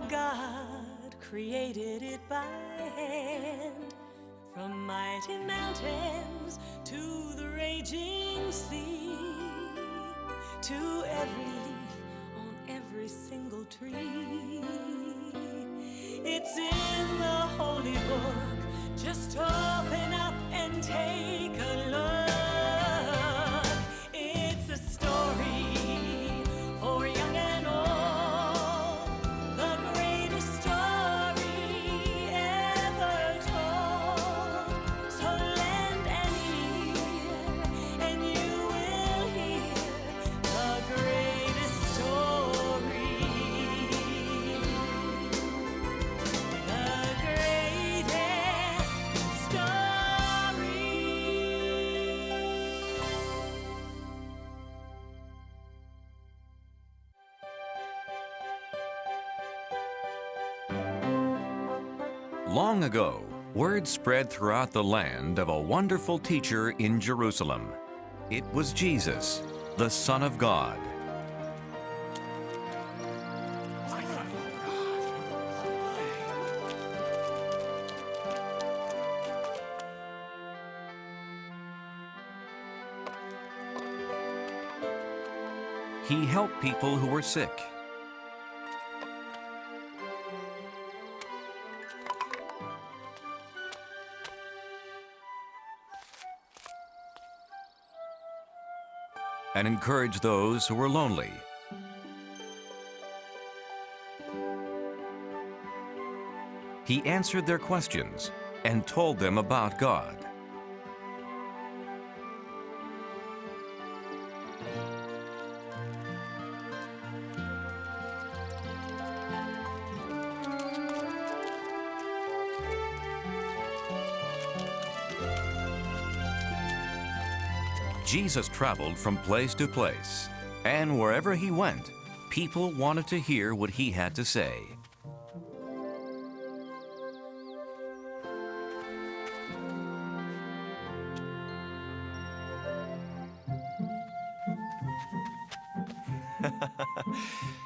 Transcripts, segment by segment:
God created it by hand, from mighty mountains to the raging sea, to every leaf on every single tree. It's in the holy book. Just open up and take a look. It's a story for young and old, the greatest story ever told. So lend an ear and you will hear the greatest story. The greatest story. Long ago, word spread throughout the land of a wonderful teacher in Jerusalem. It was Jesus, the Son of God. He helped people who were sick. And encouraged those who were lonely. He answered their questions and told them about God. Jesus traveled from place to place, and wherever he went, people wanted to hear what he had to say.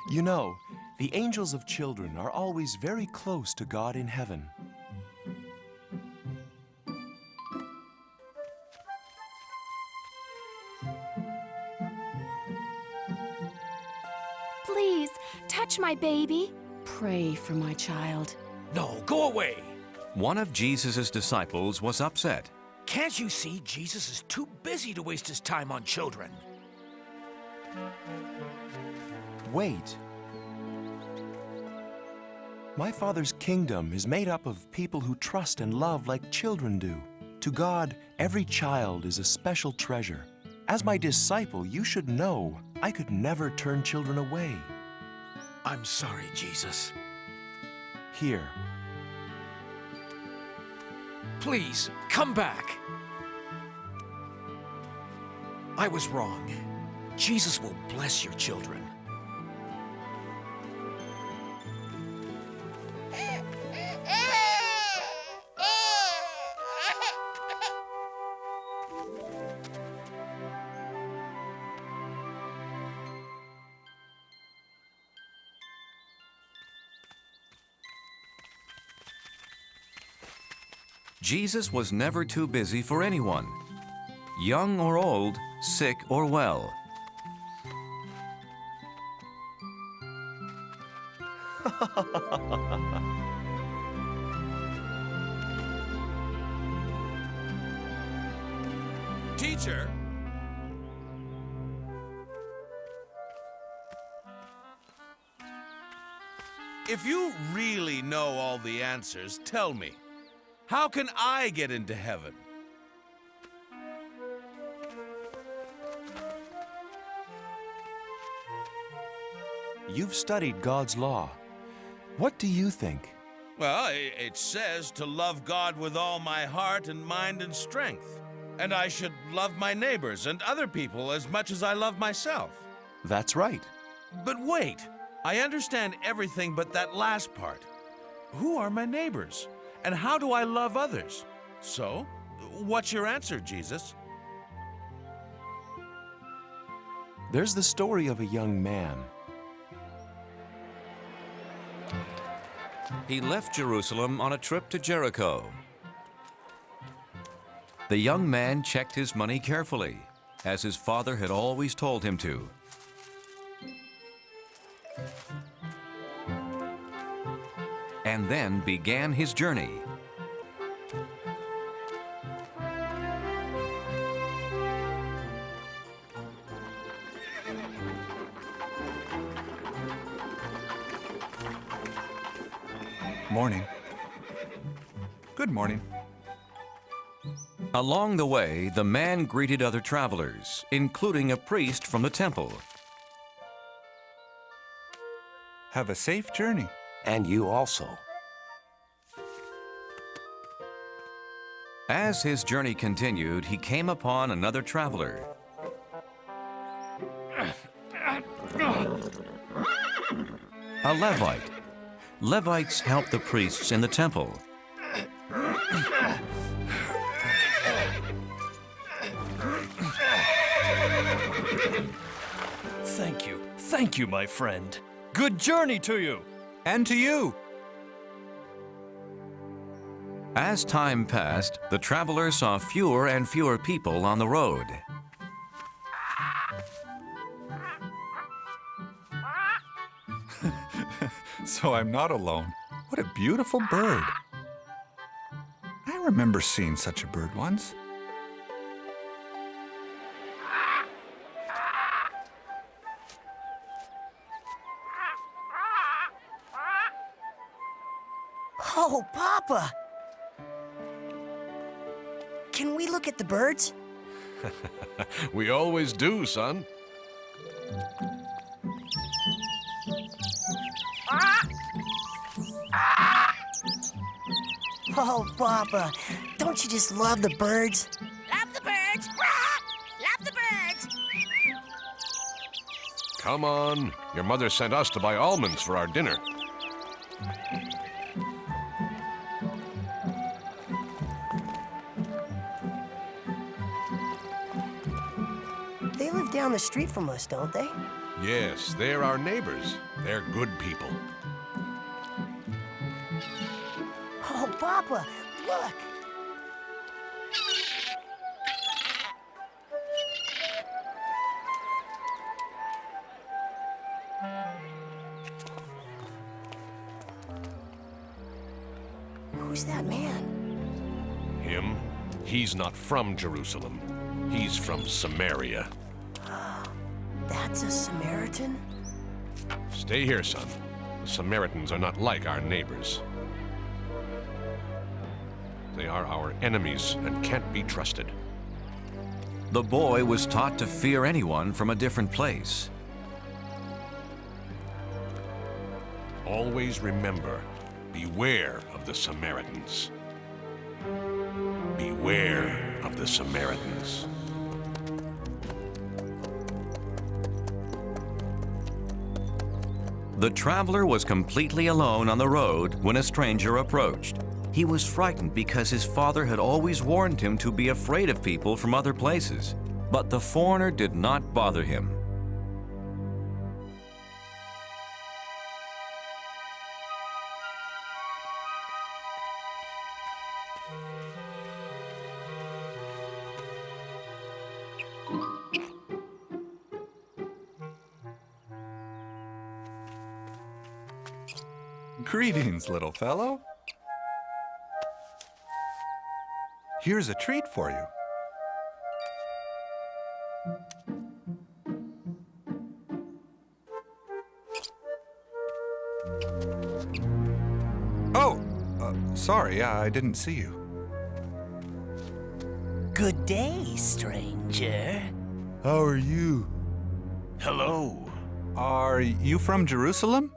You know, the angels of children are always very close to God in heaven. Please, touch my baby. Pray for my child. No, go away. One of Jesus' disciples was upset. Can't you see Jesus is too busy to waste his time on children? Wait. My Father's kingdom is made up of people who trust and love like children do. To God, every child is a special treasure. As my disciple, you should know I could never turn children away. I'm sorry, Jesus. Here. Please, come back. I was wrong. Jesus will bless your children. Jesus was never too busy for anyone, young or old, sick or well. Teacher! If you really know all the answers, tell me, how can I get into heaven? You've studied God's law. What do you think? Well, it says to love God with all my heart and mind and strength. And I should love my neighbors and other people as much as I love myself. That's right. But wait, I understand everything but that last part. Who are my neighbors? And how do I love others? So, what's your answer, Jesus? There's the story of a young man. He left Jerusalem on a trip to Jericho. The young man checked his money carefully, as his father had always told him to. And then began his journey. Morning. Good morning. Along the way, the man greeted other travelers, including a priest from the temple. Have a safe journey. And you also. As his journey continued, he came upon another traveler. A Levite. Levites helped the priests in the temple. Thank you, my friend. Good journey to you. And to you. As time passed, the traveler saw fewer and fewer people on the road. So I'm not alone. What a beautiful bird. I remember seeing such a bird once. Oh, Papa! Can we look at the birds? We always do, son. Oh, Papa, don't you just love the birds? Love the birds! Love the birds! Come on. Your mother sent us to buy almonds for our dinner. They live down the street from us, don't they? Yes, they're our neighbors. They're good people. Oh, Papa, look! Who's that man? Him? He's not from Jerusalem. He's from Samaria. That's a Samaritan? Stay here, son. The Samaritans are not like our neighbors. They are our enemies and can't be trusted. The boy was taught to fear anyone from a different place. Always remember, beware of the Samaritans. Beware of the Samaritans. The traveler was completely alone on the road when a stranger approached. He was frightened because his father had always warned him to be afraid of people from other places. But the foreigner did not bother him. Greetings, little fellow. Here's a treat for you. Oh, sorry, I didn't see you. Good day, stranger. How are you? Hello. Are you from Jerusalem?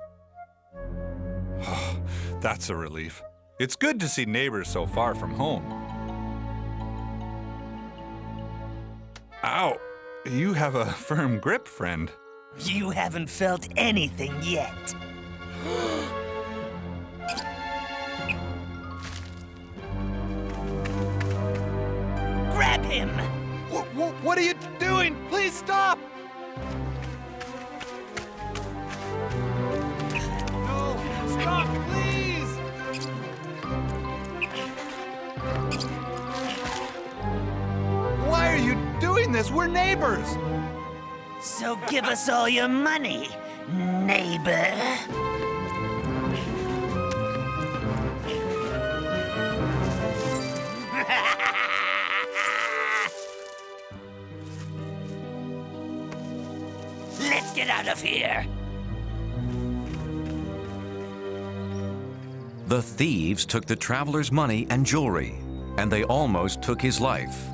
That's a relief. It's good to see neighbors so far from home. Ow! You have a firm grip, friend. You haven't felt anything yet. Grab him! What are you doing? Please stop! No, stop, please! business. We're neighbors. So give us all your money, neighbor. Let's get out of here. The thieves took the traveler's money and jewelry, and they almost took his life.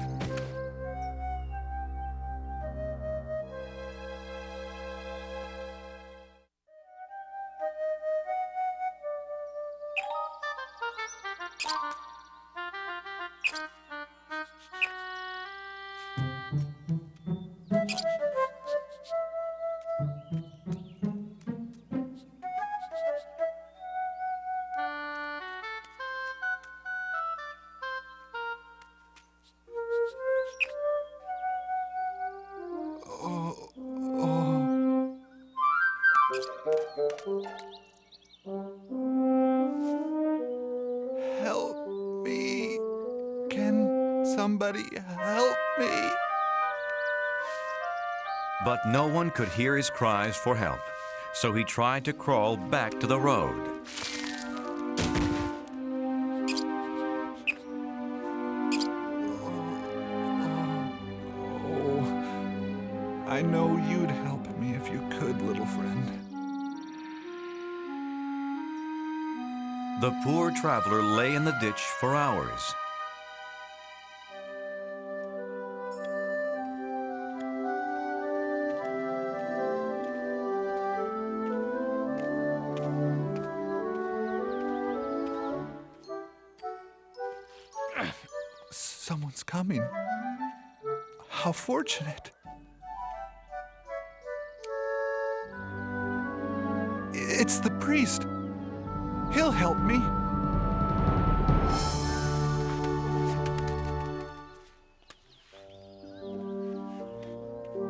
Help me. Can somebody help me? But no one could hear his cries for help, so he tried to crawl back to the road. Oh, I know you'd help me if you could, little friend. The poor traveler lay in the ditch for hours. Someone's coming. How fortunate. It's the priest. He'll help me.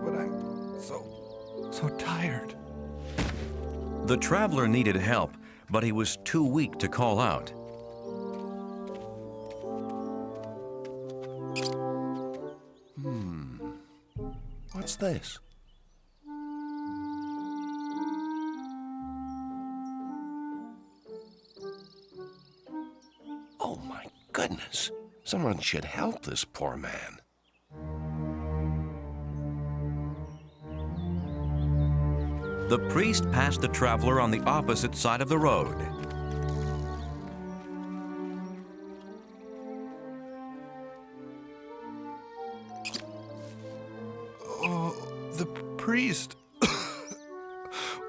But I'm so tired. The traveler needed help, but he was too weak to call out. What's this? Oh, my goodness. Someone should help this poor man. The priest passed the traveler on the opposite side of the road. Oh, the priest.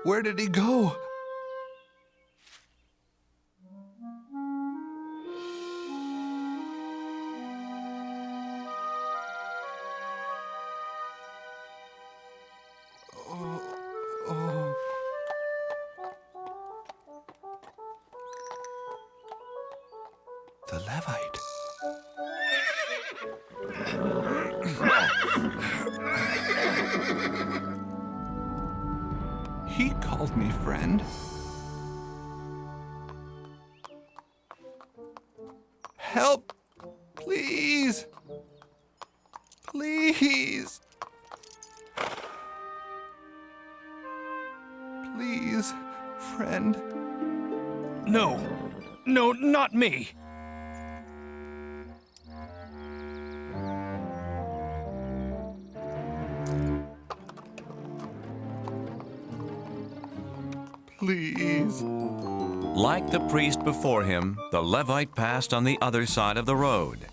Where did he go? The Levite. He called me friend. Help, please. Please. Please, friend. No, not me. Please. Like the priest before him, the Levite passed on the other side of the road.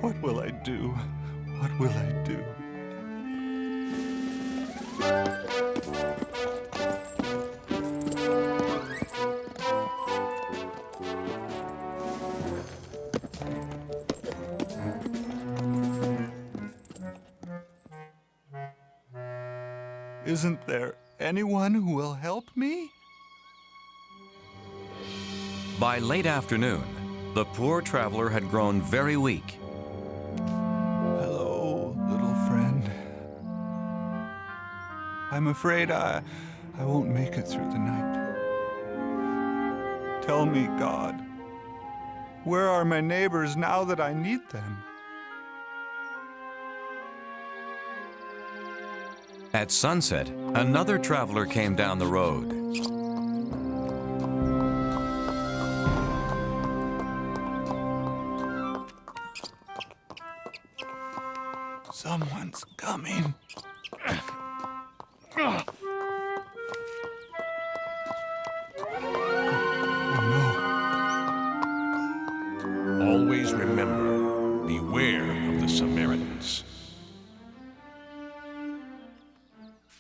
What will I do? What will I do? Isn't there anyone who will help me? By late afternoon, the poor traveler had grown very weak. Hello, little friend. I'm afraid I won't make it through the night. Tell me, God, where are my neighbors now that I need them? At sunset, another traveler came down the road. Someone's coming. Always remember, beware of the Samaritans.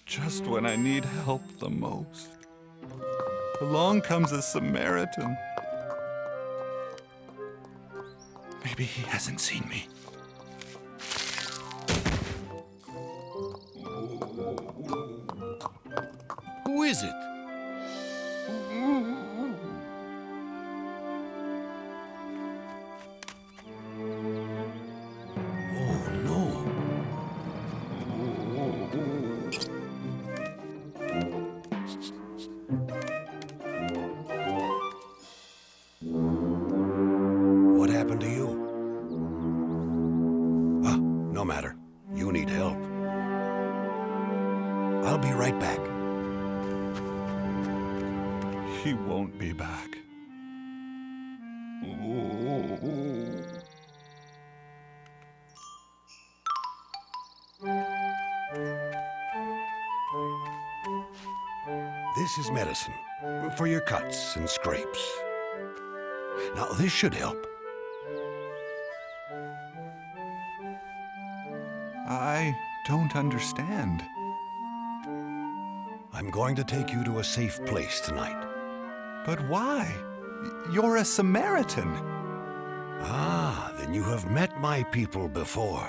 Just when I need help the most, along comes a Samaritan. Maybe he hasn't seen me. Who is it? Oh, no. What happened to you? Ah, no matter. You need help. I'll be right back. He won't be back. This is medicine for your cuts and scrapes. Now, this should help. I don't understand. I'm going to take you to a safe place tonight. But why? You're a Samaritan. Ah, then you have met my people before.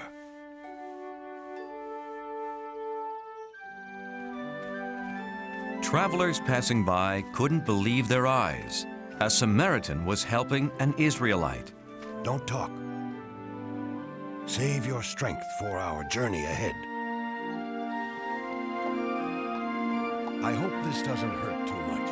Travelers passing by couldn't believe their eyes. A Samaritan was helping an Israelite. Don't talk. Save your strength for our journey ahead. I hope this doesn't hurt too much.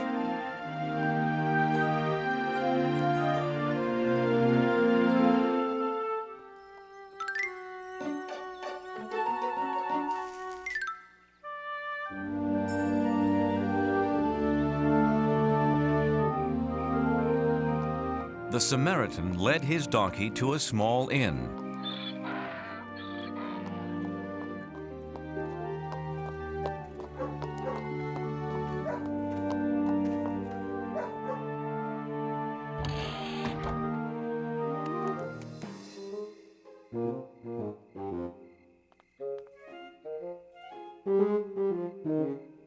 The Samaritan led his donkey to a small inn.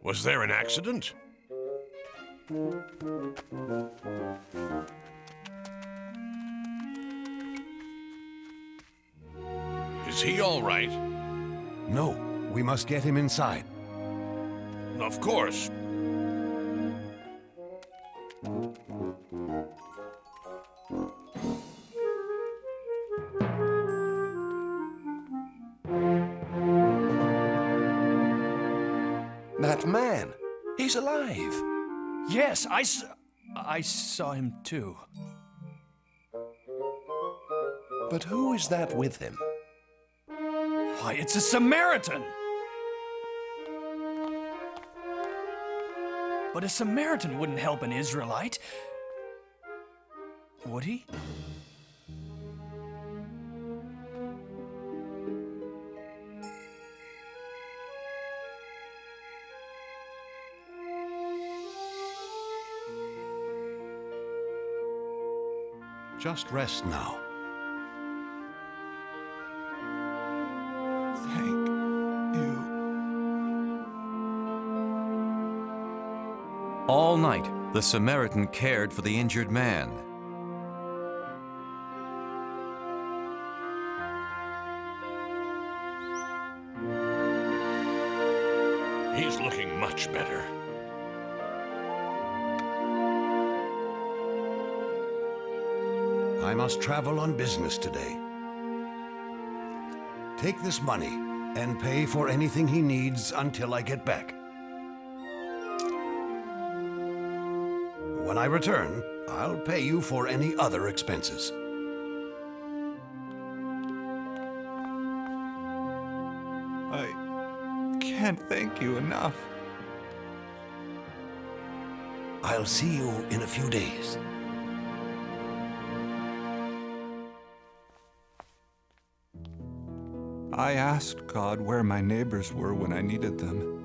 Was there an accident? Is he all right? No, we must get him inside. Of course. That man, he's alive. Yes, I saw him too. But who is that with him? Why, it's a Samaritan! But a Samaritan wouldn't help an Israelite. Would he? Just rest now. Thank you. All night, the Samaritan cared for the injured man. He's looking much better. I must travel on business today. Take this money and pay for anything he needs until I get back. When I return, I'll pay you for any other expenses. I can't thank you enough. I'll see you in a few days. I asked God where my neighbors were when I needed them.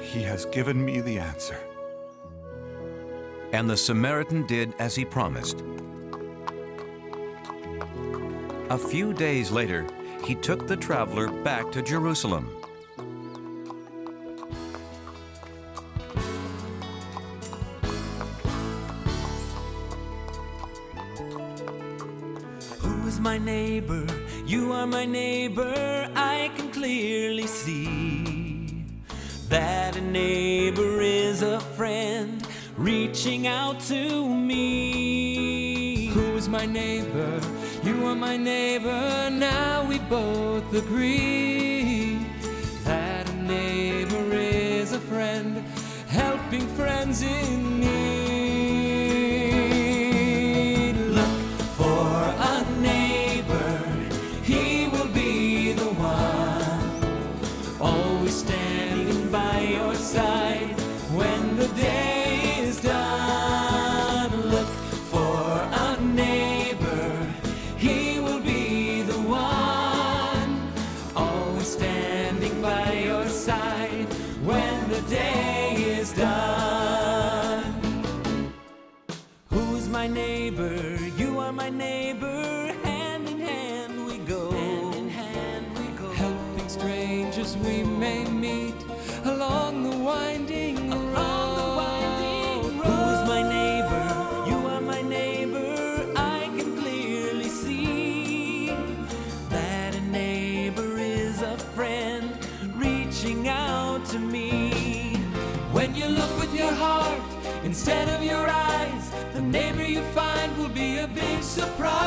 He has given me the answer. And the Samaritan did as he promised. A few days later, he took the traveler back to Jerusalem. Who is my neighbor? You are my neighbor. I can clearly see that a neighbor is a friend reaching out to me. Who is my neighbor? You are my neighbor. Now we both agree that a neighbor is a friend helping friends in need. Look for a neighbor. He will be the one, always standing by your side when the day is done. Look for a neighbor. He will be the one, always standing by your side when the day is done. Who is my neighbor? You are my neighbor. Hand in hand we go. Hand in hand we go. Helping strangers we may meet along the winding road. Who is my neighbor? You are my neighbor. I can clearly see that a neighbor is a friend reaching out to me. When you look with your heart instead of your eyes, the neighbor you find will be a big surprise.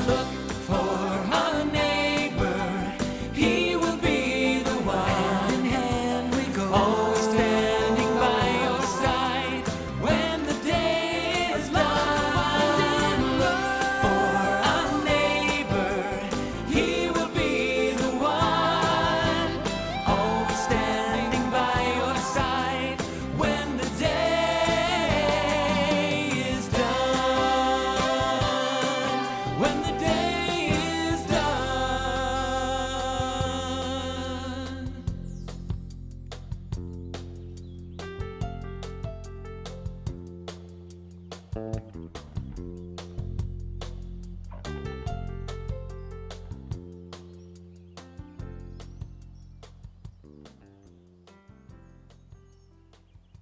Look for a neighbor. He will be the one. Hand in hand we go. Always standing by your side when the day is done. Look for a neighbor. He will be the one, always standing by your side when the day is done. When the day is done.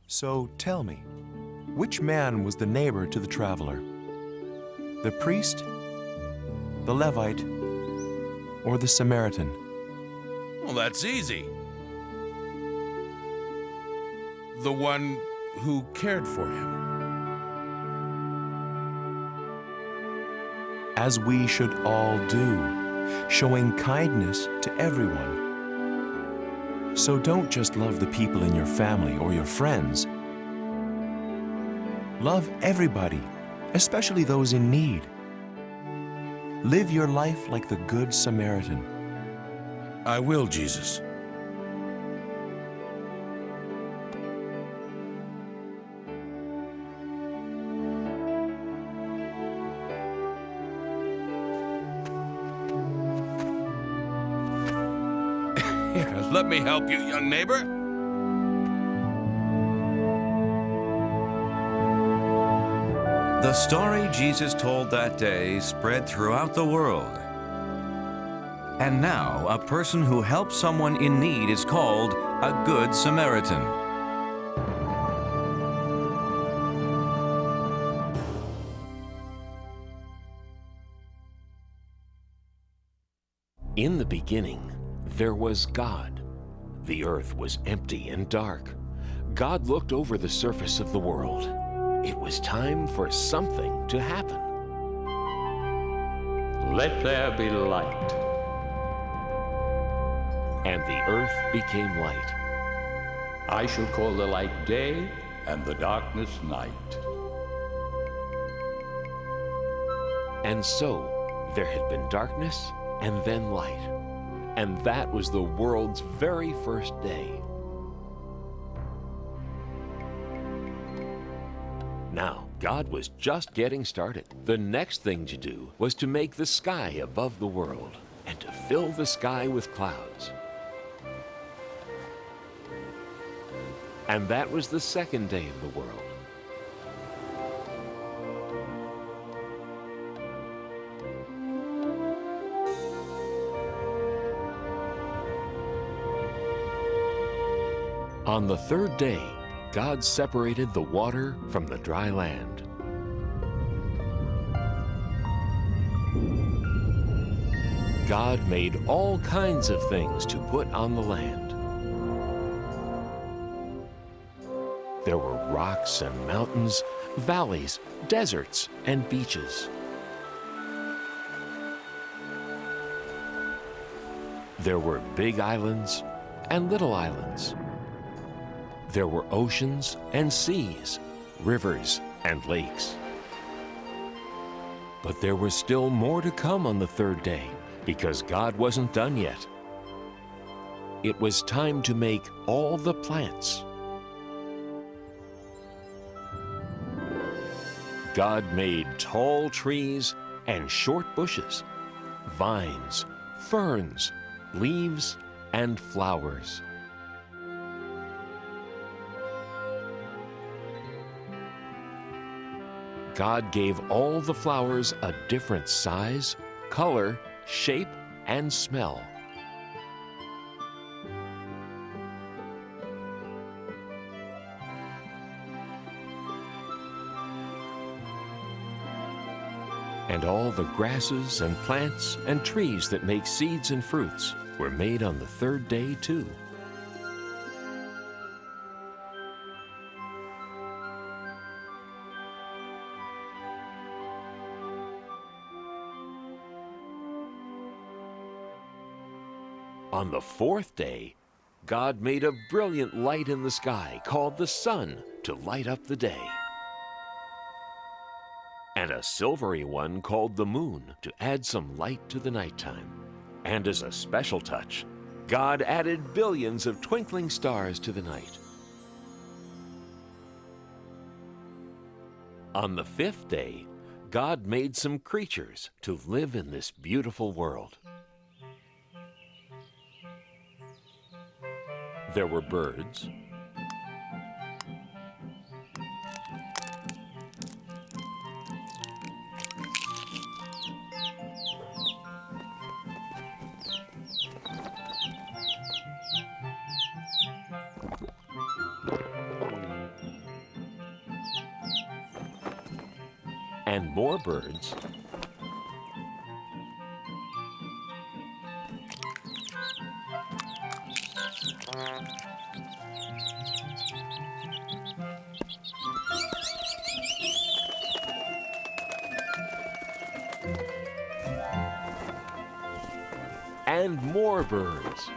So tell me, which man was the neighbor to the traveler? The priest, the Levite, or the Samaritan? Well, that's easy. The one who cared for him. As we should all do, showing kindness to everyone. So don't just love the people in your family or your friends. Love everybody, especially those in need. Live your life like the Good Samaritan. I will, Jesus. Here, let me help you, young neighbor. The story Jesus told that day spread throughout the world. And now, a person who helps someone in need is called a Good Samaritan. In the beginning, there was God. The earth was empty and dark. God looked over the surface of the world. It was time for something to happen. Let there be light. And the earth became light. I shall call the light day and the darkness night. And so, There had been darkness and then light, and that was the world's very first day. Now, God was just getting started. The next thing to do was to make the sky above the world and to fill the sky with clouds. And that was the second day of the world. On the third day, God separated the water from the dry land. God made all kinds of things to put on the land. There were rocks and mountains, valleys, deserts, and beaches. There were big islands and little islands. There were oceans and seas, rivers and lakes. But there was still more to come on the third day, because God wasn't done yet. It was time to make all the plants. God made tall trees and short bushes, vines, ferns, leaves, and flowers. God gave all the flowers a different size, color, shape, and smell. And all the grasses and plants and trees that make seeds and fruits were made on the third day too. On the fourth day, God made a brilliant light in the sky called the sun to light up the day, and a silvery one called the moon to add some light to the nighttime. And as a special touch, God added billions of twinkling stars to the night. On the fifth day, God made some creatures to live in this beautiful world. There were birds, and more birds, and more birds.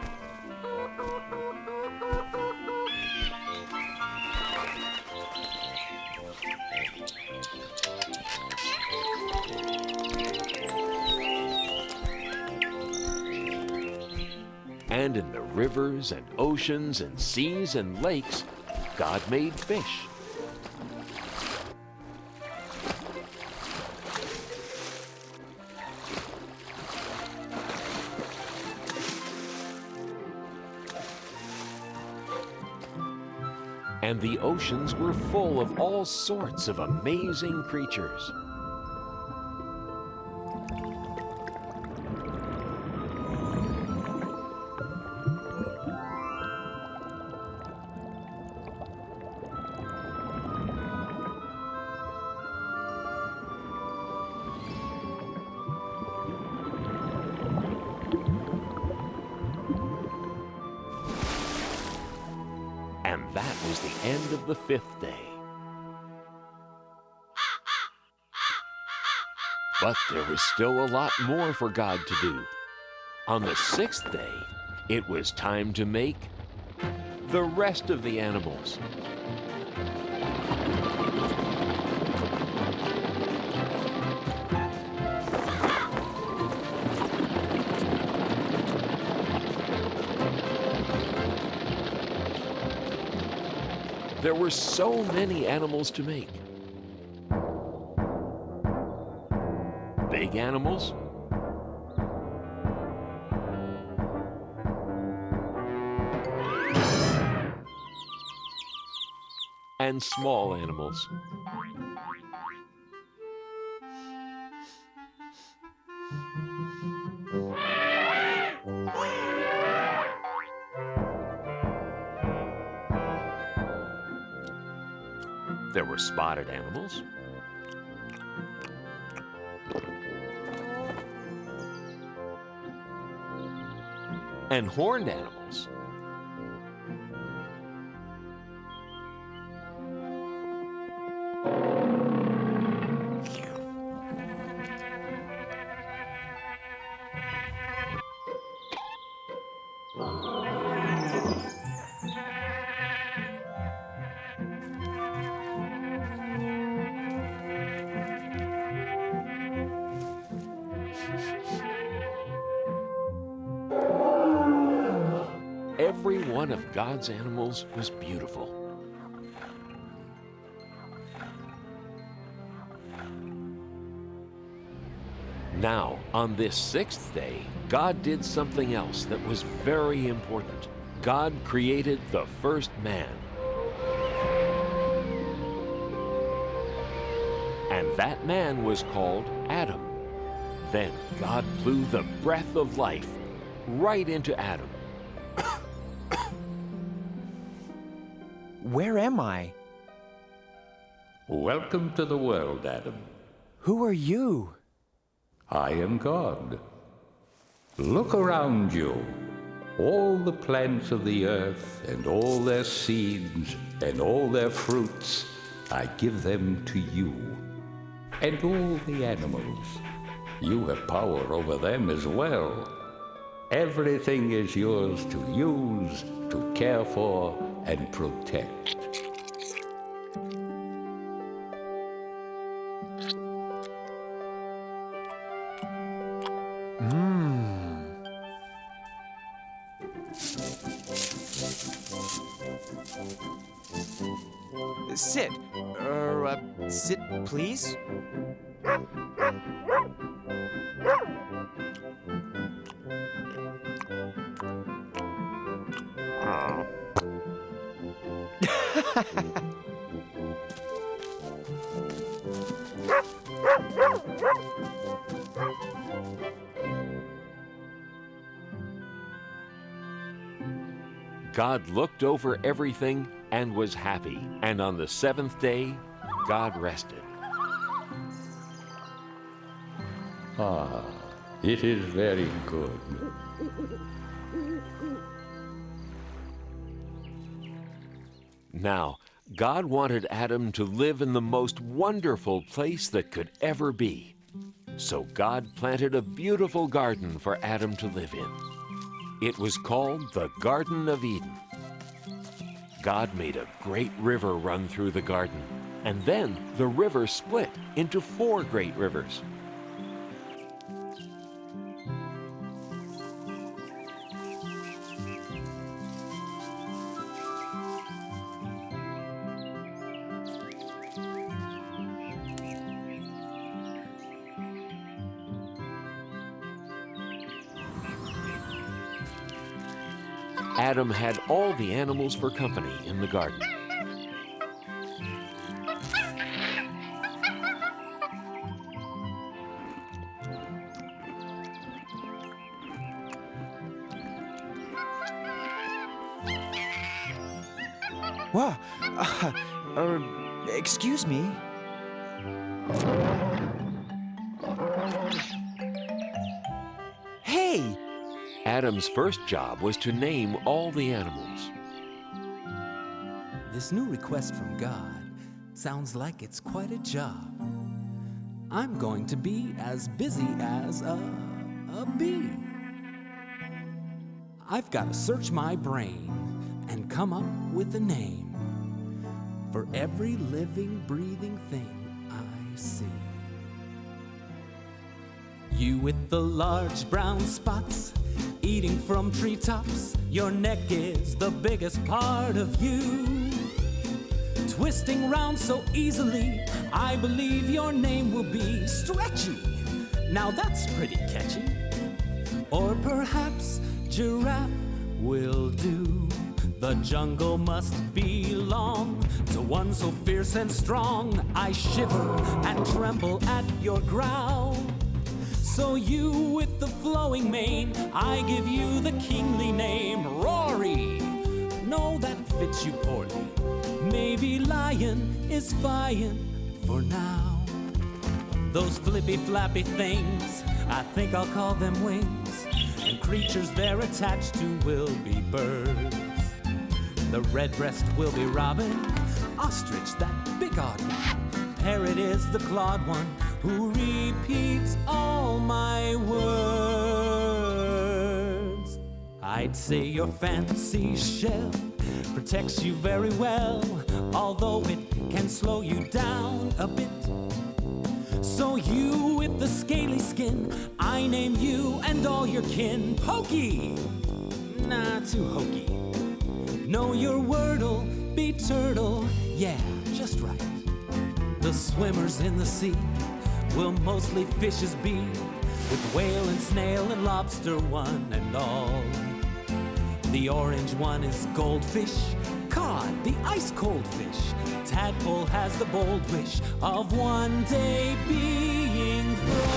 And in the rivers and oceans and seas and lakes, God made fish. And the oceans were full of all sorts of amazing creatures. And that was the end of the fifth day. But there was still a lot more for God to do. On the sixth day, it was time to make the rest of the animals. There were so many animals to make. Big animals, and small animals. There were spotted animals, and horned animals. Every one of God's animals was beautiful. Now, on this sixth day, God did something else that was very important. God created the first man. And that man was called Adam. Then God blew the breath of life right into Adam. Where am I? Welcome to the world, Adam. Who are you? I am God. Look around you. All the plants of the earth and all their seeds and all their fruits, I give them to you. And all the animals. You have power over them as well. Everything is yours to use, to care for, and protect. Sit. Sit, please. God looked over everything and was happy. And on the seventh day, God rested. Ah, it is very good. Now, God wanted Adam to live in the most wonderful place that could ever be. So God planted a beautiful garden for Adam to live in. It was called the Garden of Eden. God made a great river run through the garden, and then the river split into 4 great rivers. Adam had all the animals for company in the garden. Whoa. Excuse me. Hey! Adam's first job was to name all the animals. This new request from God sounds like it's quite a job. I'm going to be as busy as a bee. I've got to search my brain and come up with a name for every living, breathing thing I see. You with the large brown spots, eating from treetops, your neck is the biggest part of you. Twisting round so easily, I believe your name will be Stretchy. Now that's pretty catchy. Or perhaps Giraffe will do. The jungle must belong to one so fierce and strong. I shiver and tremble at your growl. So you with the flowing mane, I give you the kingly name, Rory. No, that fits you poorly. Maybe lion is fine for now. Those flippy flappy things, I think I'll call them wings. And creatures they're attached to will be birds. The redbreast will be robin, ostrich that big odd one. Parrot is the clawed one who repeats all my words. I'd say your fancy shell protects you very well, although it can slow you down a bit. So you with the scaly skin, I name you and all your kin Pokey. Nah, too hokey. Know your word'll be turtle, yeah, just right. The swimmers in the sea will mostly fishes be, with whale and snail and lobster one and all. The orange one is goldfish, cod, the ice cold fish. Tadpole has the bold wish of one day being frog.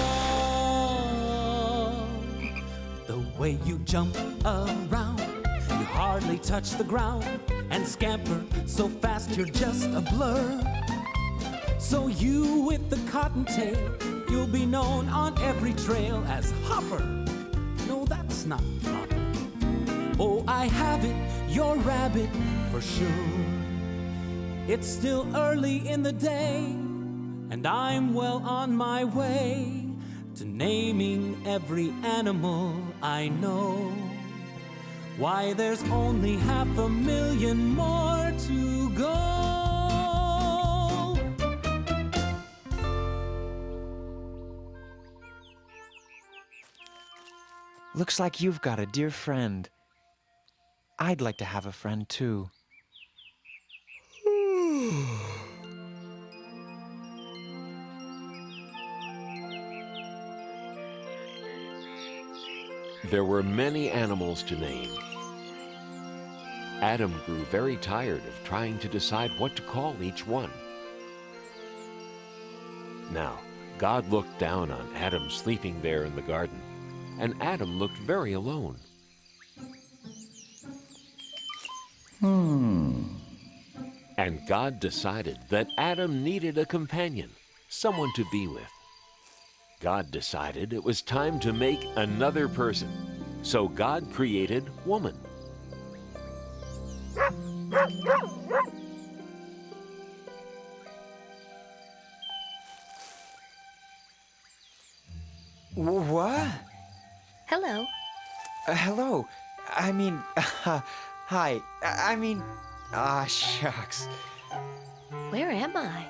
The way you jump around, you hardly touch the ground, and scamper so fast you're just a blur. So you with the cottontail, you'll be known on every trail as Hopper. No, that's not proper. Oh, I have it, you're rabbit for sure. It's still early in the day, and I'm well on my way to naming every animal I know. Why, there's only 500,000 more to go. Looks like you've got a dear friend. I'd like to have a friend too. There were many animals to name. Adam grew very tired of trying to decide what to call each one. Now, God looked down on Adam sleeping there in the garden, and Adam looked very alone. And God decided that Adam needed a companion, someone to be with. God decided it was time to make another person, so God created woman. What? Hello. Hello. I mean, hi. I mean, shucks. Where am I?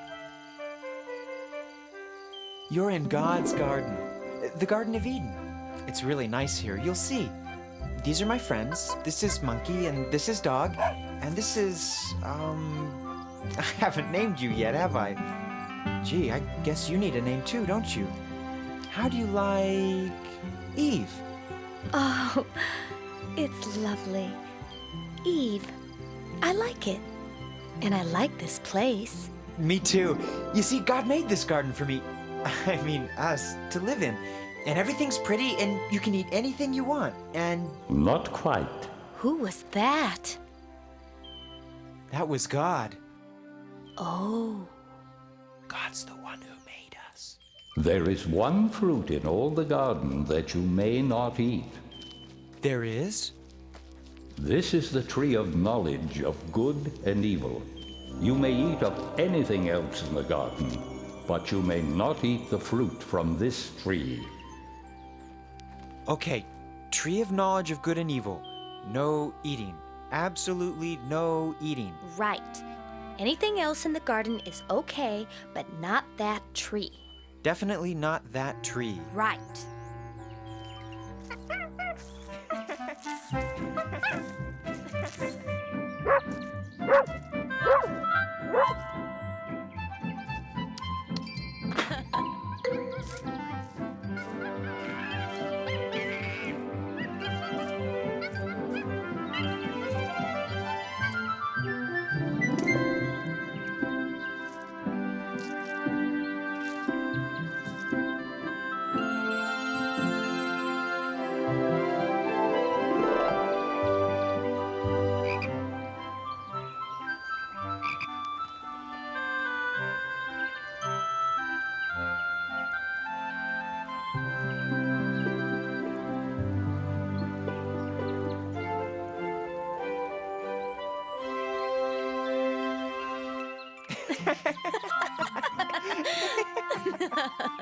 You're in God's garden, the Garden of Eden. It's really nice here, you'll see. These are my friends. This is Monkey, and this is Dog, and this is, I haven't named you yet, have I? Gee, I guess you need a name too, don't you? How do you like Eve? Oh, it's lovely. Eve. I like it. And I like this place. Me too. You see, God made this garden for me. I mean, us, to live in. And everything's pretty, and you can eat anything you want, and... Not quite. Who was that? That was God. Oh. God's the one who made us. There is one fruit in all the garden that you may not eat. There is? This is the tree of knowledge of good and evil. You may eat of anything else in the garden, but you may not eat the fruit from this tree. Okay, tree of knowledge of good and evil. No eating. Absolutely no eating. Right. Anything else in the garden is okay, but not that tree. Definitely not that tree. Right.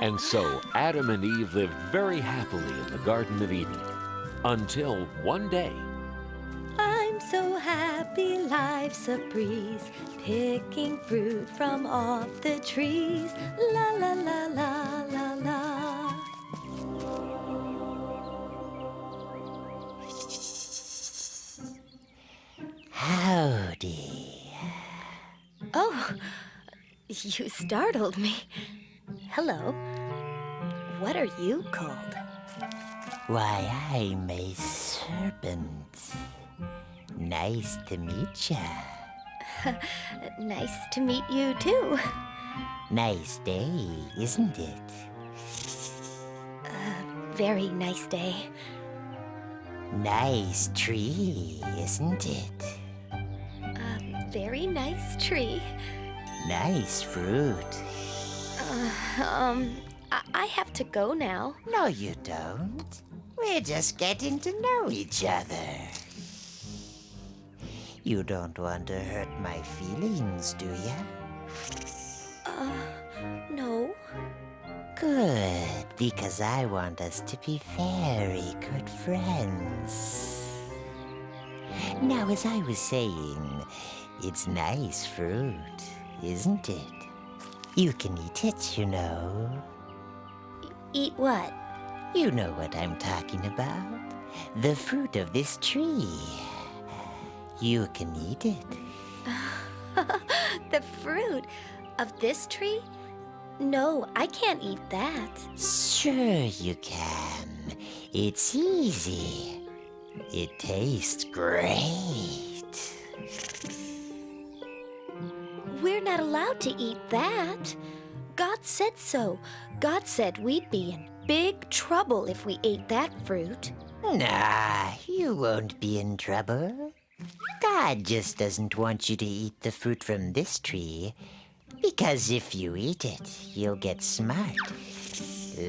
And so Adam and Eve lived very happily in the Garden of Eden until one day. I'm so happy, life's a breeze, picking fruit from off the trees. La la la la la la. Howdy. Oh, you startled me. Hello. What are you called? Why, I'm a serpent. Nice to meet ya. Nice to meet you, too. Nice day, isn't it? Very nice day. Nice tree, isn't it? Very nice tree. Nice fruit. I have to go now. No, you don't. We're just getting to know each other. You don't want to hurt my feelings, do ya? No. Good, because I want us to be very good friends. Now, as I was saying, it's nice fruit, isn't it? You can eat it, you know. Eat what? You know what I'm talking about. The fruit of this tree. You can eat it. The fruit of this tree? No, I can't eat that. Sure you can. It's easy. It tastes great. We're not allowed to eat that. God said so. God said we'd be in big trouble if we ate that fruit. Nah, you won't be in trouble. God just doesn't want you to eat the fruit from this tree, because if you eat it, you'll get smart,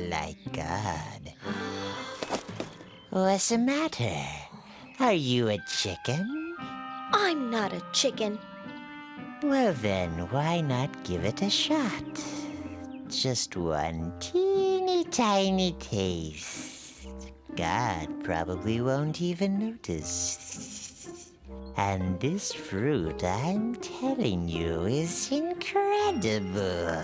like God. What's the matter? Are you a chicken? I'm not a chicken. Well then, why not give it a shot? Just one teeny tiny taste. God probably won't even notice. And this fruit, I'm telling you, is incredible.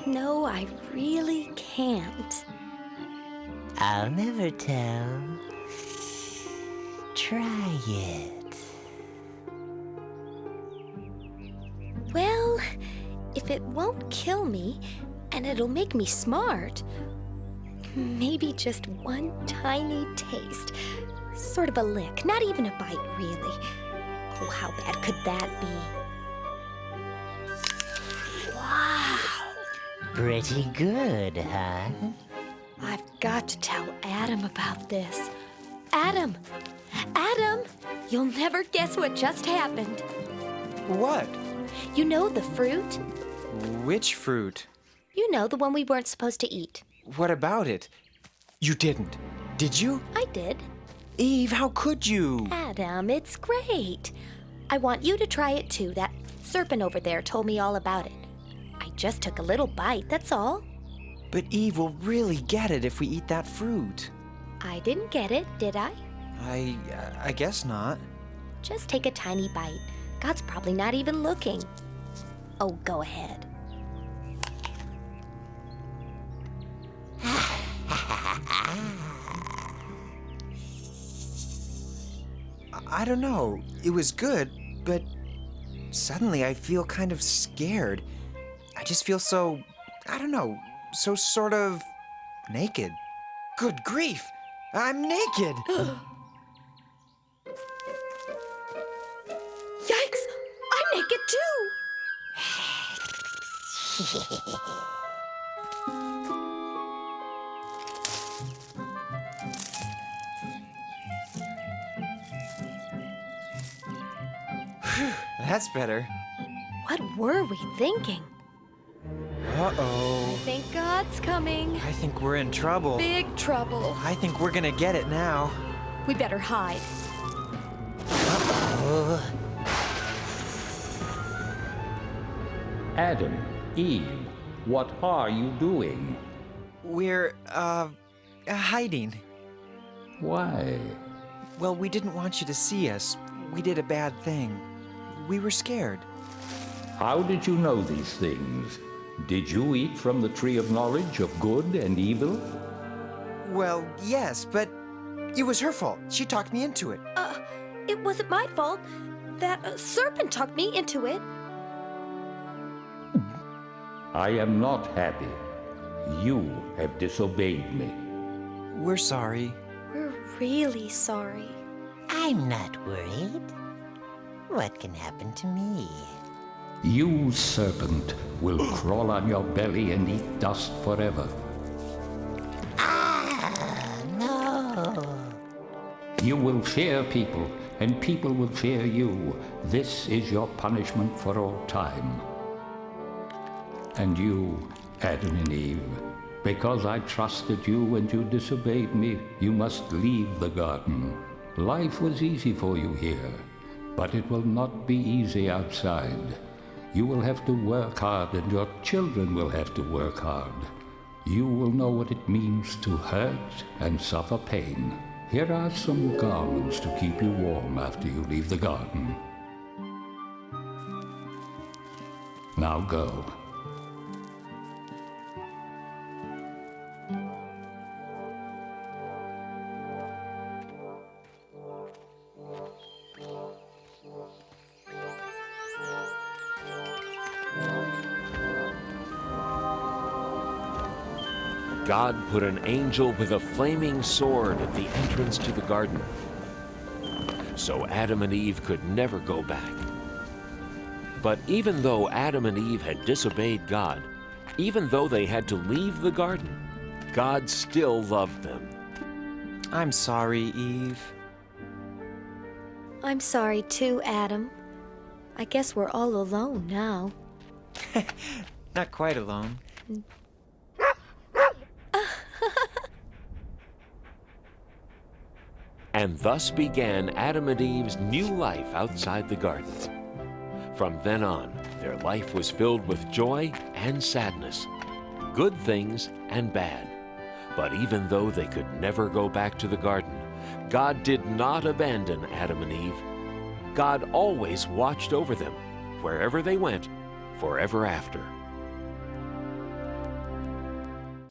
No, I really can't. I'll never tell. Try it. Well, if it won't kill me, and it'll make me smart, maybe just one tiny taste. Sort of a lick, not even a bite, really. Oh, how bad could that be? Wow! Pretty good, huh? I've got to tell Adam about this. Adam! Adam! You'll never guess what just happened. What? You know the fruit? Which fruit? You know, the one we weren't supposed to eat. What about it? You didn't. Did you? I did. Eve, how could you? Adam, it's great. I want you to try it too. That serpent over there told me all about it. I just took a little bite, that's all. But Eve will really get it if we eat that fruit. I didn't get it, did I? I guess not. Just take a tiny bite. God's probably not even looking. Oh, go ahead. I don't know. It was good, but suddenly I feel kind of scared. I just feel so, I don't know, so sort of naked. Good grief! I'm naked! Yikes! I'm naked too! That's better. What were we thinking? Uh-oh. I think God's coming. I think we're in trouble. Big trouble. I think we're gonna get it now. We better hide. Adam, Eve, what are you doing? We're, hiding. Why? Well, we didn't want you to see us. We did a bad thing. We were scared. How did you know these things? Did you eat from the tree of knowledge of good and evil? Well, yes, but it was her fault. She talked me into it. It wasn't my fault. That serpent talked me into it. I am not happy. You have disobeyed me. We're sorry. We're really sorry. I'm not worried. What can happen to me? You, serpent, will crawl on your belly and eat dust forever. No. You will fear people, and people will fear you. This is your punishment for all time. And you, Adam and Eve, because I trusted you and you disobeyed me, you must leave the garden. Life was easy for you here, but it will not be easy outside. You will have to work hard, and your children will have to work hard. You will know what it means to hurt and suffer pain. Here are some garments to keep you warm after you leave the garden. Now go. God put an angel with a flaming sword at the entrance to the garden, so Adam and Eve could never go back. But even though Adam and Eve had disobeyed God, even though they had to leave the garden, God still loved them. I'm sorry, Eve. I'm sorry too, Adam. I guess we're all alone now. Not quite alone. And thus began Adam and Eve's new life outside the garden. From then on, their life was filled with joy and sadness, good things and bad. But even though they could never go back to the garden, God did not abandon Adam and Eve. God always watched over them, wherever they went, forever after.